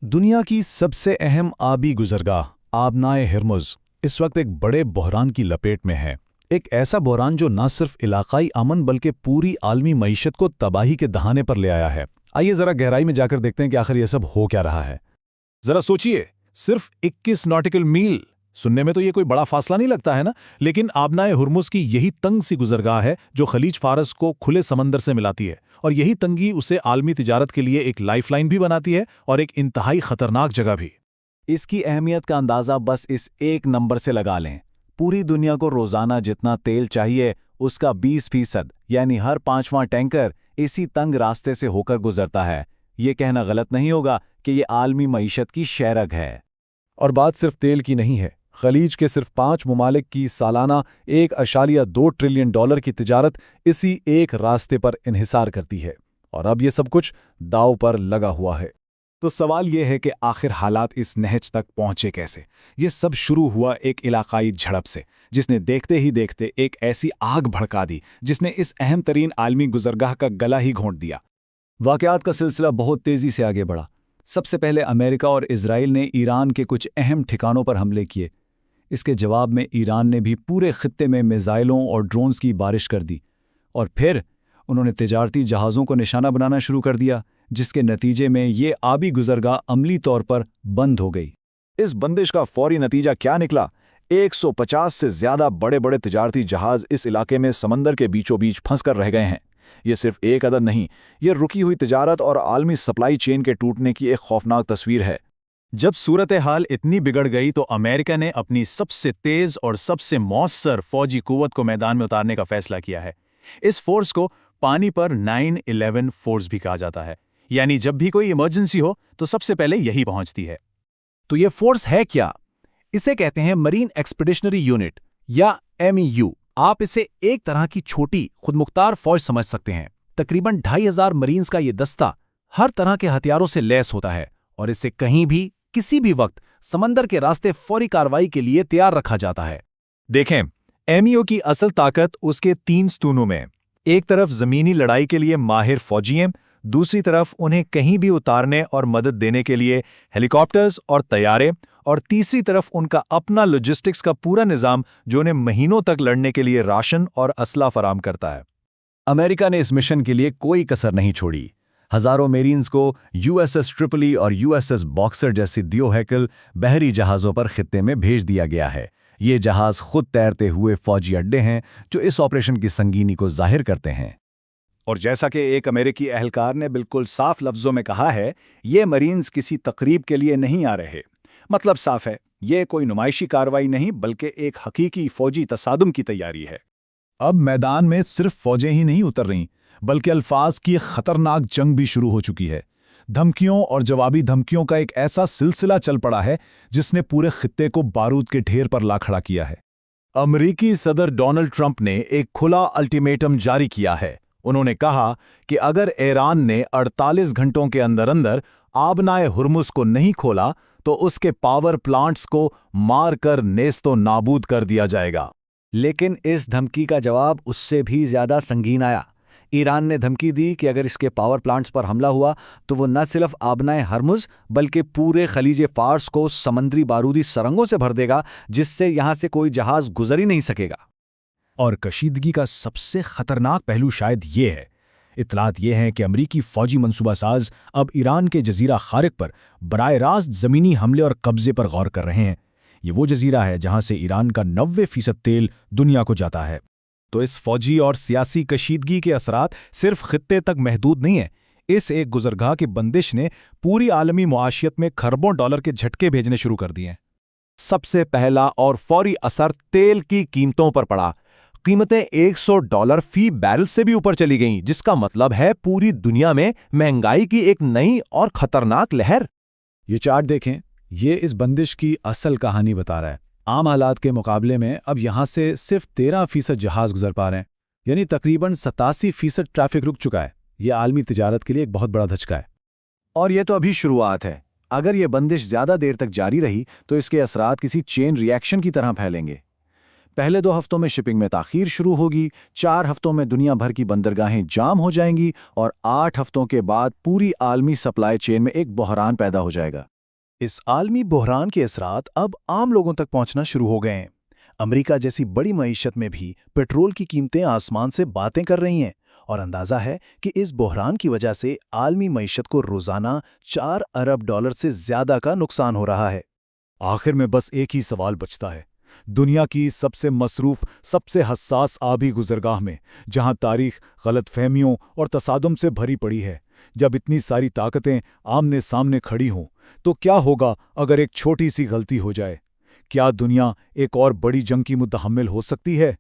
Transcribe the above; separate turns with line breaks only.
दुनिया की सबसे अहम आबी गुजरगाह आबनाए हर्मुज़ इस वक्त एक बड़े बहरान की लपेट में है। एक ऐसा बहरान जो न सिर्फ इलाकाई अमन बल्कि पूरी आलमी मईशत को तबाही के दहाने पर ले आया है। आइए ज़रा गहराई में जाकर देखते हैं कि आखिर यह सब हो क्या रहा है। ज़रा सोचिए, सिर्फ 21 नॉटिकल मील, सुनने में तो ये कोई बड़ा फासला नहीं लगता है ना, लेकिन आबनाए हुर्मुज़ की यही तंग सी गुजरगाह है जो खलीज फारस को खुले समंदर से मिलाती है, और यही तंगी उसे आलमी तिजारत के लिए एक लाइफलाइन भी बनाती है और एक इंतहाई खतरनाक जगह भी।
इसकी अहमियत का अंदाज़ा बस इस एक नंबर से लगा लें। पूरी दुनिया को रोज़ाना जितना तेल चाहिए उसका 20% यानी हर 5वां टैंकर इसी तंग रास्ते से होकर गुजरता है। ये कहना गलत नहीं होगा कि ये आलमी मईशत की शहरग है।
और बात सिर्फ तेल की नहीं है। खलीज के सिर्फ 5 ममालिक की सालाना 1.2 ट्रिलियन डॉलर की तिजारत इसी एक रास्ते पर इन्हिसार करती है, और अब ये सब कुछ दांव पर लगा हुआ है।
तो सवाल ये है कि आखिर हालात इस नहज तक पहुंचे कैसे? ये सब शुरू हुआ एक इलाकाई झड़प से, जिसने देखते ही देखते एक ऐसी आग भड़का दी जिसने इस अहम तरीन आलमी गुजरगाह का गला ही घोंट दिया। वाक़यात का सिलसिला बहुत तेज़ी से आगे बढ़ा। सबसे पहले अमेरिका और इजराइल ने ईरान के कुछ अहम ठिकानों पर हमले किए। इसके जवाब में ईरान ने भी पूरे खित्ते में मिसाइलों और ड्रोन्स की बारिश कर दी, और फिर उन्होंने तिजारती जहाज़ों को निशाना बनाना शुरू कर दिया, जिसके नतीजे में ये आबी गुजरगाह अमली तौर पर बंद हो गई।
इस बंदिश का फौरी नतीजा क्या निकला? 150 से ज़्यादा बड़े बड़े तिजारती जहाज़ इस इलाके में समंदर के बीचों बीच फंस कर रह गए हैं। ये सिर्फ एक अदद नहीं, ये रुकी हुई तिजारत और आलमी सप्लाई चेन के टूटने की एक खौफनाक तस्वीर है।
जब सूरत हाल इतनी बिगड़ गई तो अमेरिका ने अपनी सबसे तेज़ और सबसे मौसर फौजी कुव्वत को मैदान में उतारने का फैसला किया है। इस फोर्स को पानी पर 9/11 फोर्स भी कहा जाता है, यानी जब भी कोई इमरजेंसी हो तो सबसे पहले यही पहुंचती है। तो ये फोर्स है क्या? इसे कहते हैं मरीन एक्सपीडिशनरी यूनिट या MEU। आप इसे एक तरह की छोटी खुदमुख्तार फौज समझ सकते हैं। तकरीबन 2500 मरीन्स का ये दस्ता हर तरह के हथियारों से लैस होता है, और इसे कहीं भी किसी भी वक्त समंदर के रास्ते फौरी कार्रवाई के लिए तैयार रखा जाता है।
देखें, MEO की असल ताकत उसके 3 स्तूनों में। एक तरफ जमीनी लड़ाई के लिए माहिर फौजियों, दूसरी तरफ उन्हें कहीं भी उतारने और मदद देने के लिए हेलीकॉप्टर्स और तैयारे, और तीसरी तरफ उनका अपना लॉजिस्टिक्स का पूरा निज़ाम जो उन्हें महीनों तक लड़ने के लिए राशन और असला फराम करता है।
अमेरिका ने इस मिशन के लिए कोई कसर नहीं छोड़ी। हजारों मेरीन्स को USS ट्रिपली और USS बॉक्सर जैसी दियोहैकल बहरी जहाज़ों पर खित्ते में भेज दिया गया है। ये जहाज़ खुद तैरते हुए फौजी अड्डे हैं जो इस ऑपरेशन की संगीनी को जाहिर करते हैं।
और जैसा कि एक अमेरिकी अहलकार ने बिल्कुल साफ लफ्ज़ों में कहा है, ये मरीन्स किसी तकरीब के लिए नहीं आ रहे। मतलब साफ है, ये कोई नुमाइशी कार्रवाई नहीं बल्कि एक हकीकी फौजी तसादुम की तैयारी है। अब मैदान में सिर्फ फौजें ही नहीं उतर रहीं, बल्कि अल्फाज की खतरनाक जंग भी शुरू हो चुकी है। धमकियों और जवाबी धमकियों का एक ऐसा सिलसिला चल पड़ा है जिसने पूरे खित्ते को बारूद के ढेर पर ला खड़ा किया है। अमरीकी सदर डोनाल्ड ट्रंप ने एक खुला अल्टीमेटम जारी किया है। उन्होंने कहा कि अगर ईरान ने 48 घंटों के अंदर अंदर आबनाए हुर्मुज़ को नहीं खोला तो उसके पावर प्लांट्स को मार कर नेस्तो नाबूद कर दिया जाएगा।
लेकिन इस धमकी का जवाब उससे भी ज़्यादा संगीन आया। ईरान ने धमकी दी कि अगर इसके पावर प्लांट्स पर हमला हुआ तो वो न सिर्फ आबनाए हर्मुज़ बल्कि पूरे खलीज फार्स को समंदरी बारूदी सरंगों से भर देगा, जिससे यहाँ से कोई जहाज़ गुजर ही नहीं सकेगा।
और कशीदगी का सबसे खतरनाक पहलू शायद ये है। इतलात ये हैं कि अमरीकी फौजी मंसूबासाज अब ईरान के जजीरा खारिक पर बराह रास्त ज़मीनी हमले और कब्जे पर गौर कर रहे हैं। ये वो जजीरा है जहां से ईरान का 90% तेल दुनिया को जाता है। तो इस फौजी और सियासी कशीदगी के असरात सिर्फ खित्ते तक महदूद नहीं है। इस एक गुजरगाह की बंदिश ने पूरी आलमी मुआशियत में खरबों डॉलर के झटके भेजने शुरू कर दिए हैं। सबसे पहला और फौरी असर तेल की कीमतों पर पड़ा। कीमतें $100 फी बैरल से भी ऊपर चली गईं, जिसका मतलब है पूरी दुनिया में महंगाई की एक नई और खतरनाक लहर।
ये चार्ट देखें, ये इस बंदिश की असल कहानी बता रहा है। आम हालात के मुकाबले में अब यहाँ से सिर्फ 13% जहाज़ गुजर पा रहे हैं, यानी तकरीबन 87% ट्रैफिक रुक चुका है। ये आलमी तिजारत के लिए एक बहुत बड़ा धचका है।
और ये तो अभी शुरुआत है। अगर ये बंदिश ज़्यादा देर तक जारी रही तो इसके असरात किसी चेन रिएक्शन की तरह फैलेंगे। पहले 2 हफ्तों में शिपिंग में ताख़ीर शुरू होगी, 4 हफ्तों में दुनिया भर की बंदरगाहें जाम हो जाएंगी, और 8 हफ्तों के बाद पूरी आलमी सप्लाई चेन में एक बहरान पैदा हो जाएगा।
اس عالمی بحران کے اثرات اب عام لوگوں تک پہنچنا شروع ہو گئے ہیں۔ امریکہ جیسی بڑی معیشت میں بھی پیٹرول کی قیمتیں آسمان سے باتیں کر رہی ہیں، اور اندازہ ہے کہ اس بحران کی وجہ سے عالمی معیشت کو روزانہ 4 ارب ڈالر سے زیادہ کا نقصان ہو رہا ہے۔
آخر میں بس ایک ہی سوال بچتا ہے، دنیا کی سب سے مصروف، سب سے حساس آبی گزرگاہ میں، جہاں تاریخ غلط فہمیوں اور تصادم سے بھری پڑی ہے، جب اتنی ساری طاقتیں آمنے سامنے کھڑی ہوں، تو کیا ہوگا اگر ایک چھوٹی سی غلطی ہو جائے؟ کیا دنیا ایک اور بڑی جنگ کی متحمل ہو سکتی ہے؟